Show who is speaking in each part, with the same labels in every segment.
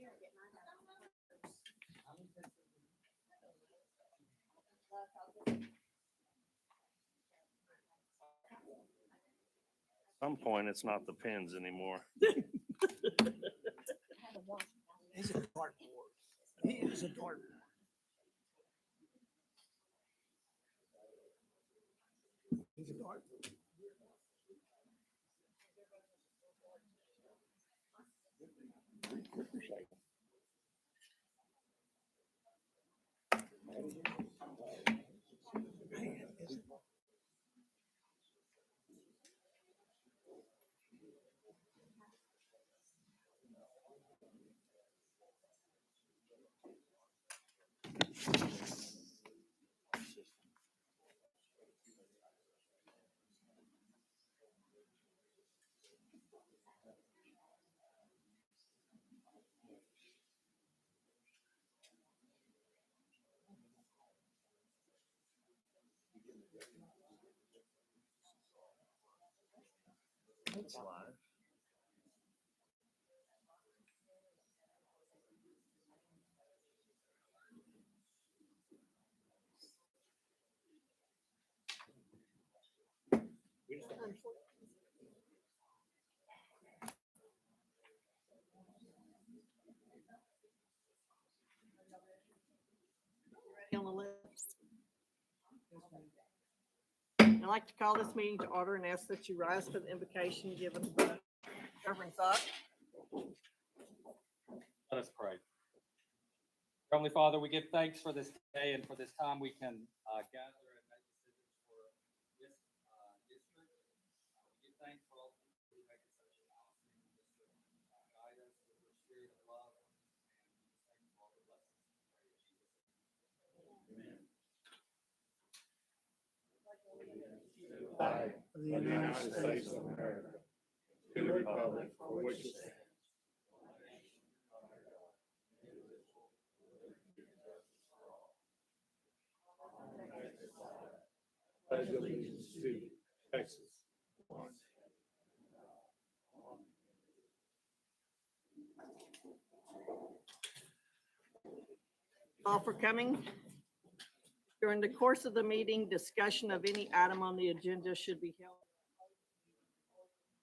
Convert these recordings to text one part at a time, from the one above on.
Speaker 1: At some point, it's not the pins anymore.
Speaker 2: He's a dartboard. He is a dartboard. He's a dartboard.
Speaker 1: It's live.
Speaker 3: On the list. I'd like to call this meeting to order and ask that you rise for the invocation given by Reverend Zuck.
Speaker 4: Let us pray. Heavenly Father, we give thanks for this day and for this time we can gather and make decisions for this district. We give thanks for all the people who make it such an awesome district. Guide us with your spirit of love and thank you for all the blessings. We pray in Jesus' name.
Speaker 2: Flag of the United States of America, to the republic for which it stands. Pledge allegiance to Texas.
Speaker 3: All for coming. During the course of the meeting, discussion of any item on the agenda should be held.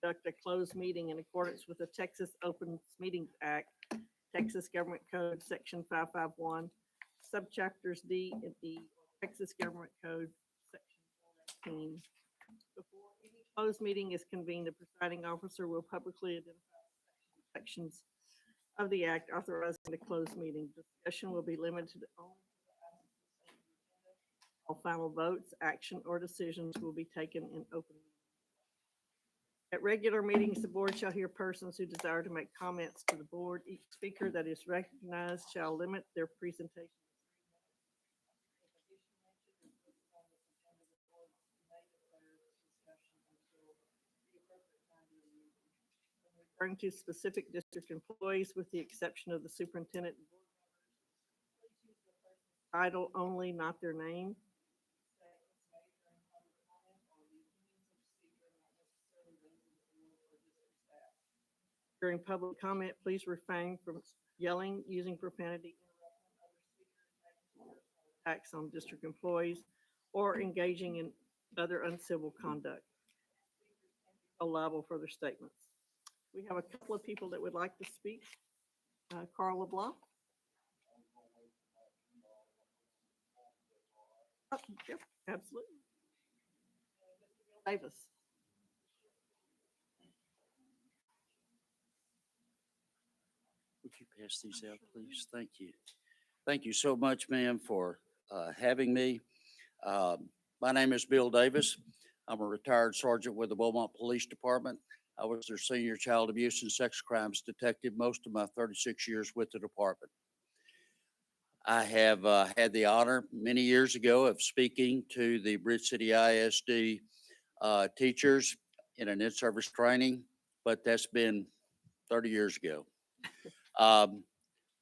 Speaker 3: Conduct a closed meeting in accordance with the Texas Open Meetings Act, Texas Government Code, Section 551, subchapters D and E, Texas Government Code, Section 418. Before any closed meeting is convened, the presiding officer will publicly identify sections of the act authorizing the closed meeting. Discussion will be limited only. All final votes, action, or decisions will be taken in open meeting. At regular meetings, the board shall hear persons who desire to make comments to the board. Each speaker that is recognized shall limit their presentation. Referring to specific district employees, with the exception of the superintendent and board members, title only, not their name. During public comment, please refrain from yelling, using profanity, attacks on district employees, or engaging in other uncivil conduct. Liable for their statements. We have a couple of people that would like to speak. Carl LeBlanc. Oh, yep, absolutely. Davis.
Speaker 5: Would you pass these out, please? Thank you. Thank you so much, ma'am, for having me. My name is Bill Davis. I'm a retired sergeant with the Beaumont Police Department. I was their senior child abuse and sex crimes detective most of my 36 years with the department. I have had the honor many years ago of speaking to the Bridge City ISD teachers in an in-service training, but that's been 30 years ago.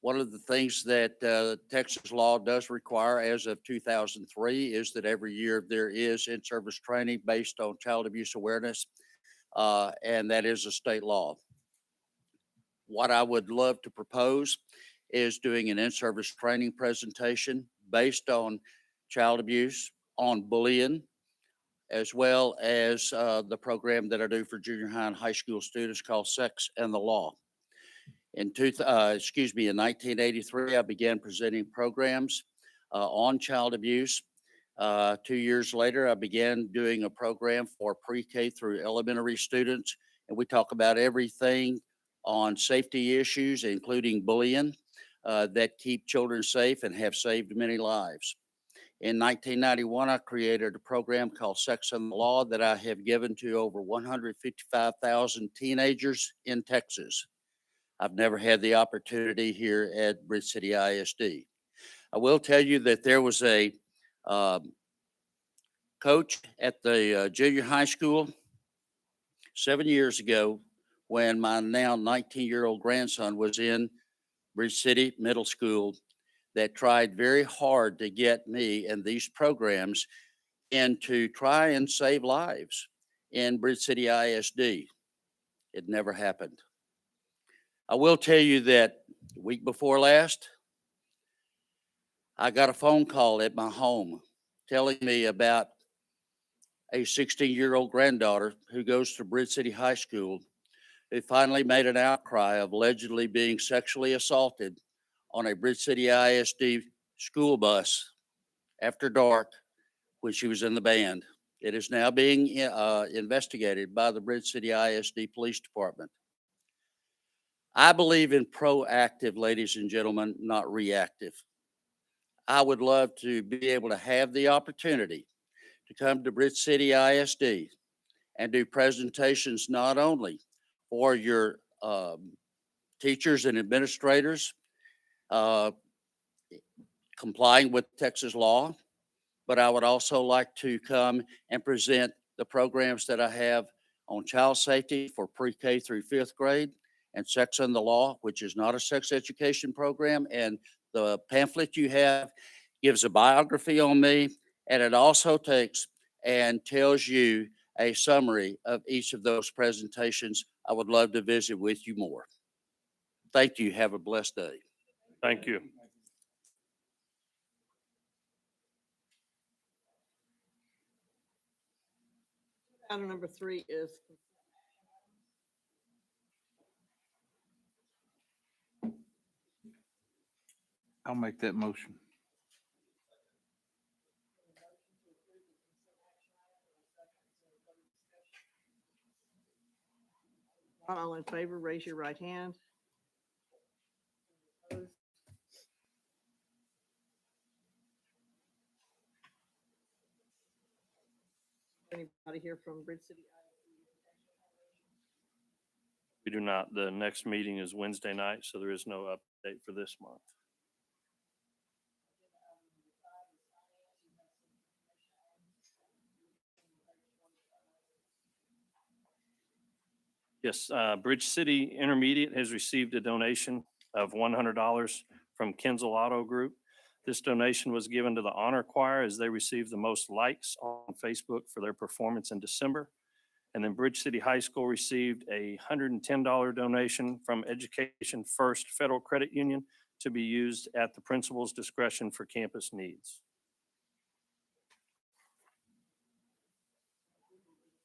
Speaker 5: One of the things that Texas law does require as of 2003 is that every year there is in-service training based on child abuse awareness, and that is a state law. what I would love to propose is doing an in-service training presentation based on child abuse, on bullying, as well as the program that I do for junior high and high school students called Sex and the Law. In 1983, I began presenting programs on child abuse. 2 years later, I began doing a program for pre-K through elementary students, and we talk about everything on safety issues, including bullying, that keep children safe and have saved many lives. In 1991, I created a program called Sex and the Law that I have given to over 155,000 teenagers in Texas. I've never had the opportunity here at Bridge City ISD. I will tell you that there was a coach at the junior high school 7 years ago when my now 19-year-old grandson was in Bridge City Middle School that tried very hard to get me and these programs in to try and save lives in Bridge City ISD. It never happened. I will tell you that the week before last, I got a phone call at my home telling me about a 16-year-old granddaughter who goes to Bridge City High School who finally made an outcry of allegedly being sexually assaulted on a Bridge City ISD school bus after dark when she was in the band. It is now being investigated by the Bridge City ISD Police Department. I believe in proactive, ladies and gentlemen, not reactive. I would love to be able to have the opportunity to come to Bridge City ISD and do presentations not only for your teachers and administrators complying with Texas law, but I would also like to come and present the programs that I have on child safety for pre-K through fifth grade and Sex and the Law, which is not a sex education program. And the pamphlet you have gives a biography on me, and it also takes and tells you a summary of each of those presentations. I would love to visit with you more. Thank you. Have a blessed day.
Speaker 1: Thank you.
Speaker 3: Item number 3 is
Speaker 2: I'll make that motion.
Speaker 3: all in favor, raise your right hand. Opposed? Anybody here from Bridge City?
Speaker 1: We do not. The next meeting is Wednesday night, so there is no update for this month. Yes, Bridge City Intermediate has received a donation of $100 from Kinzel Auto Group. This donation was given to the Honor Choir as they received the most likes on Facebook for their performance in December. And then Bridge City High School received a $110 donation from Education First Federal Credit Union to be used at the principal's discretion for campus needs.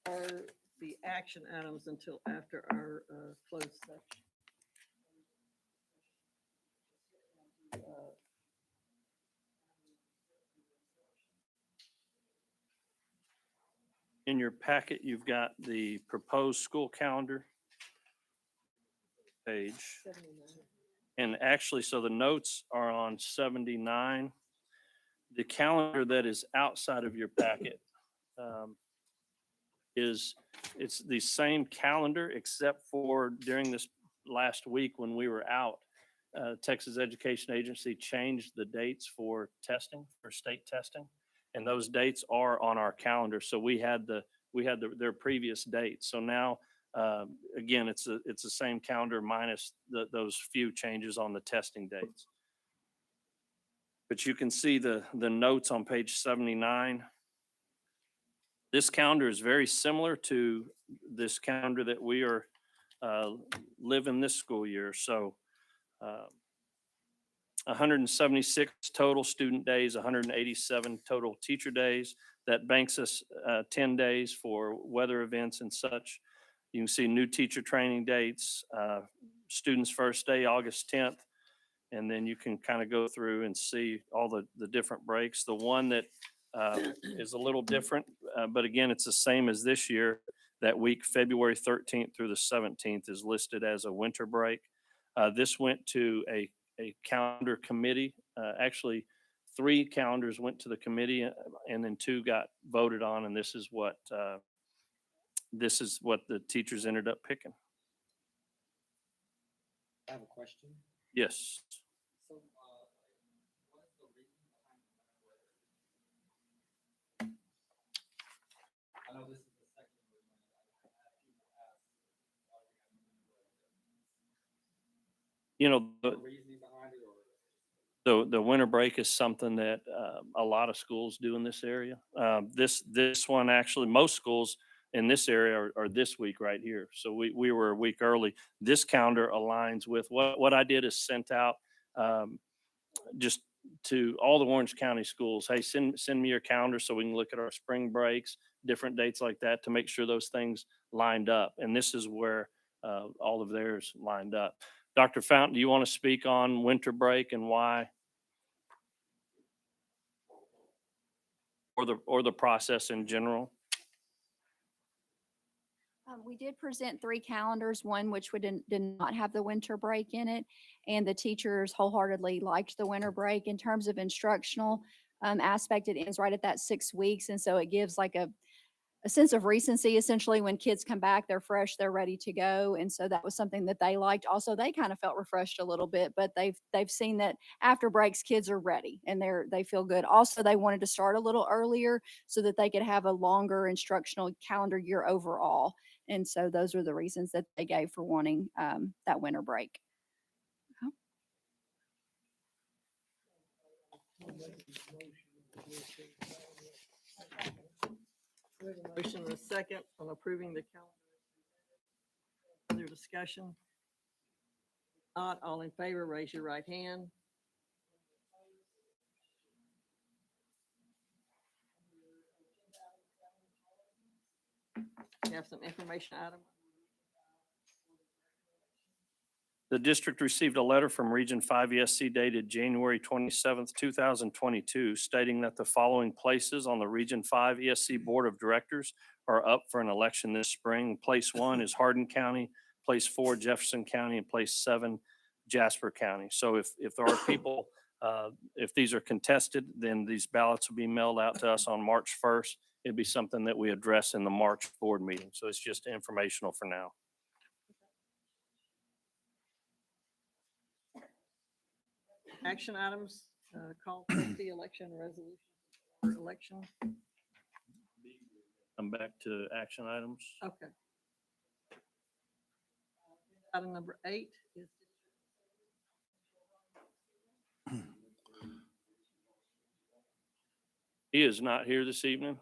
Speaker 3: Are the action items until after our closed session?
Speaker 1: In your packet, you've got the proposed school calendar page.
Speaker 3: 79.
Speaker 1: And actually, so the notes are on 79. The calendar that is outside of your packet it's the same calendar, except for during this last week when we were out, Texas Education Agency changed the dates for testing, for state testing. And those dates are on our calendar. So we had their previous dates. So now, again, it's the same calendar minus those few changes on the testing dates. But you can see the notes on page 79. This calendar is very similar to this calendar that we are live in this school year. So 176 total student days, 187 total teacher days. That banks us 10 days for weather events and such. You can see new teacher training dates, students' first day, August 10th. And then you can kind of go through and see all the different breaks. The one that is a little different, but again, it's the same as this year. That week, February 13th through the 17th, is listed as a winter break. This went to a calendar committee. Actually, 3 calendars went to the committee, and then 2 got voted on, and this is what the teachers ended up picking.
Speaker 4: I have a question.
Speaker 1: Yes.
Speaker 4: So, what is the reason behind the winter break? I know this is the second year when I've had people ask, why we have a winter break? The reasoning behind it, or?
Speaker 1: The winter break is something that a lot of schools do in this area. This one, actually, most schools in this area are this week right here. So we were a week early. This calendar aligns with what I did is sent out just to all the Orange County schools. Hey, send me your calendar so we can look at our spring breaks, different dates like that, to make sure those things lined up. And this is where all of theirs lined up. Dr. Fountain, do you want to speak on winter break and why? Or the process in general?
Speaker 6: We did present 3 calendars, one which did not have the winter break in it, and the teachers wholeheartedly liked the winter break. In terms of instructional aspect, it ends right at that 6 weeks, and so it gives like a sense of recency. Essentially, when kids come back, they're fresh, they're ready to go, and so that was something that they liked. Also, they kind of felt refreshed a little bit, but they've seen that after breaks, kids are ready and they feel good. Also, they wanted to start a little earlier so that they could have a longer instructional calendar year overall. And so those are the reasons that they gave for wanting that winter break.
Speaker 3: Motion and a second on approving the calendar. Further discussion? Not all in favor, raise your right hand. You have some information item.
Speaker 1: The district received a letter from Region 5 ESC dated January 27th, 2022, stating that the following places on the Region 5 ESC Board of Directors are up for an election this spring. Place 1 is Hardin County, place 4 Jefferson County, and place 7 Jasper County. So if there are people, if these are contested, then these ballots will be mailed out to us on March 1st. It'd be something that we address in the March board meeting. So it's just informational for now.
Speaker 3: Action items, call trustee election resolution for election.
Speaker 1: Come back to action items.
Speaker 3: Okay. Item number 8 is
Speaker 1: He is not here this evening.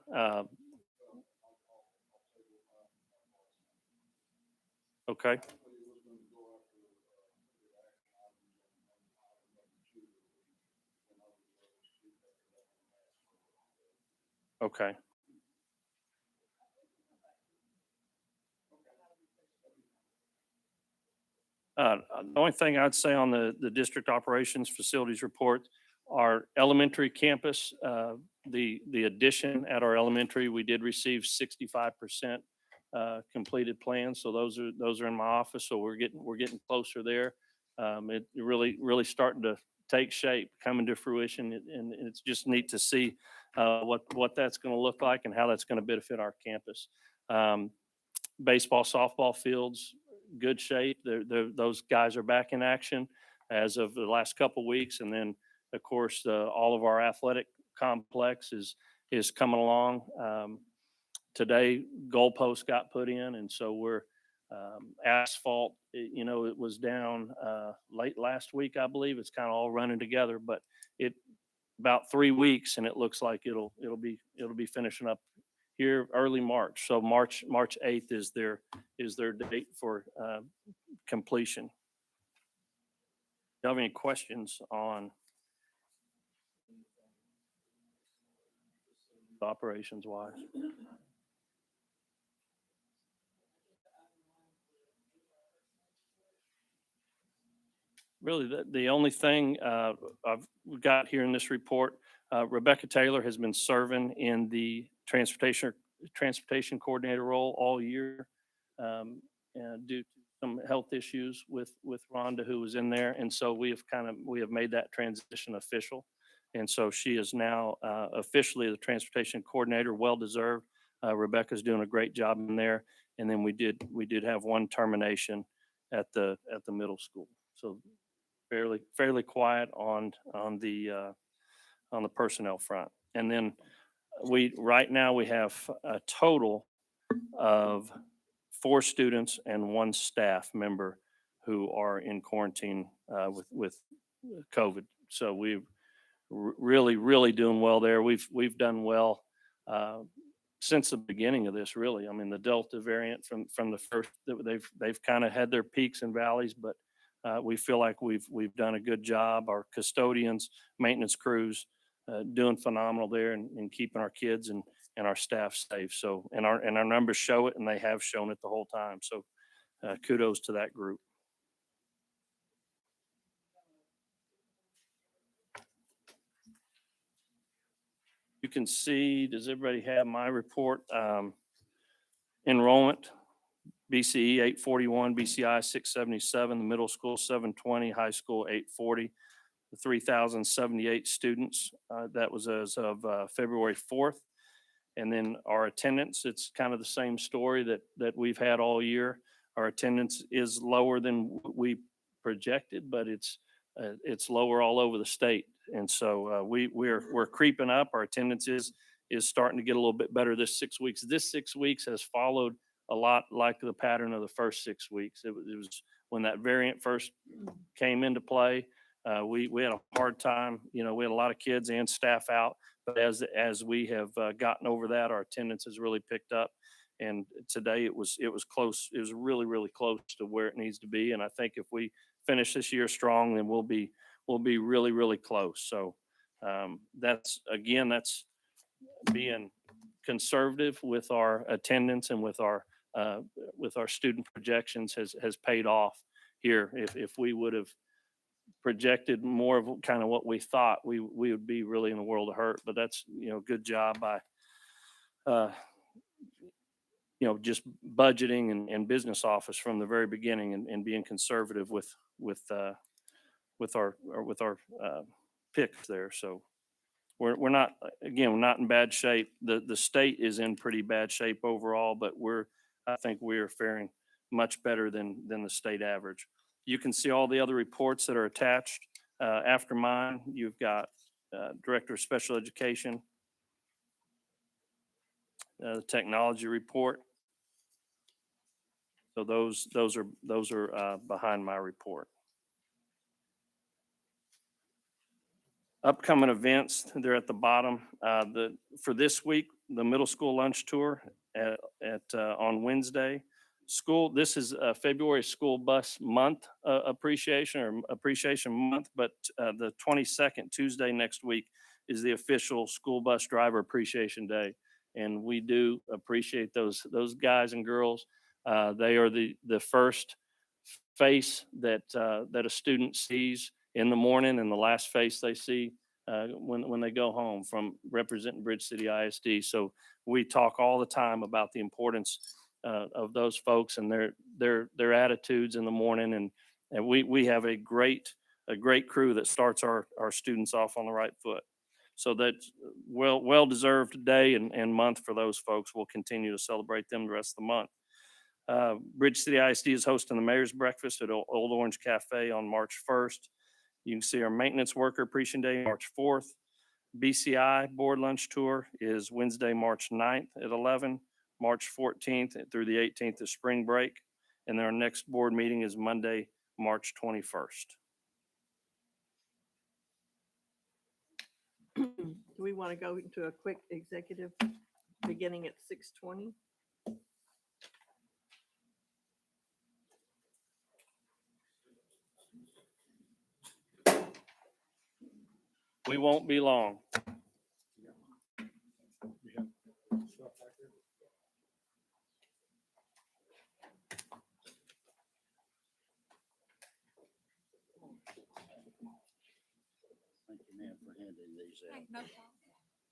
Speaker 1: Okay. Okay. The only thing I'd say on the district operations facilities report, our elementary campus, the addition at our elementary, we did receive 65% completed plans. So those are in my office. So we're getting closer there. It really starting to take shape, coming to fruition, and it's just neat to see what that's going to look like and how that's going to benefit our campus. Baseball, softball fields, good shape. Those guys are back in action as of the last couple weeks, and then of course all of our athletic complex is coming along. Today, goalposts got put in, and so we're asphalt. It was down late last week, I believe. It's kind of all running together, but it about 3 weeks, and it looks like it'll be finishing up here early March. So March 8th is their date for completion. Do you have any questions on operations wise? Really, the only thing I've got here in this report, Rebecca Taylor has been serving in the transportation coordinator role all year, due to some health issues with Rhonda, who was in there. And so we have made that transition official. And so she is now officially the transportation coordinator, well deserved. Rebecca's doing a great job in there. And then we did have one termination at the middle school. So fairly quiet on the personnel front. And then right now we have a total of 4 students and 1 staff member who are in quarantine with COVID. So we've really doing well there. We've done well since the beginning of this, really. I mean, the Delta variant from the first, they've kind of had their peaks and valleys, but we feel like we've done a good job. Our custodians, maintenance crews, doing phenomenal there and keeping our kids and our staff safe. So, and our numbers show it, and they have shown it the whole time. So, kudos to that group. You can see, does everybody have my report? Enrollment, BCE 841, BCI 677, the middle school 720, high school 840, the 3,078 students. That was as of February 4th. And then our attendance, it's kind of the same story that we've had all year. Our attendance is lower than we projected, but it's lower all over the state. And so we're creeping up. Our attendance is starting to get a little bit better this 6 weeks. This 6 weeks has followed a lot like the pattern of the first 6 weeks. It was when that variant first came into play. We had a hard time. We had a lot of kids and staff out. But as we have gotten over that, our attendance has really picked up. And today it was close. It was really close to where it needs to be. And I think if we finish this year strong, then we'll be really close. So that's being conservative with our attendance and with our student projections has paid off here. If we would have projected more of kind of what we thought, we would be really in a world of hurt. But that's good job by just budgeting and business office from the very beginning and being conservative with our picks there. So we're not in bad shape. The state is in pretty bad shape overall, but I think we're faring much better than the state average. You can see all the other reports that are attached after mine. You've got Director of Special Education, the technology report. So those are behind my report. Upcoming events, they're at the bottom. For this week, the middle school lunch tour on Wednesday. This is February School Bus Month appreciation month, but the 22nd, Tuesday next week, is the official School Bus Driver Appreciation Day. And we do appreciate those guys and girls. They are the first face that a student sees in the morning, and the last face they see when they go home from representing Bridge City ISD. So we talk all the time about the importance of those folks and their attitudes in the morning, and we have a great crew that starts our students off on the right foot. So that's well deserved day and month for those folks. We'll continue to celebrate them the rest of the month. Bridge City ISD is hosting the Mayor's Breakfast at Old Orange Cafe on March 1st. You can see our Maintenance Worker Appreciation Day, March 4th. BCI Board Lunch Tour is Wednesday, March 9th at 11, March 14th through the 18th is spring break. And then our next board meeting is Monday, March 21st.
Speaker 3: Do we want to go into a quick executive beginning at 6:20.
Speaker 1: We won't be long.
Speaker 5: Thank you, ma'am, for handing these out.
Speaker 6: No problem.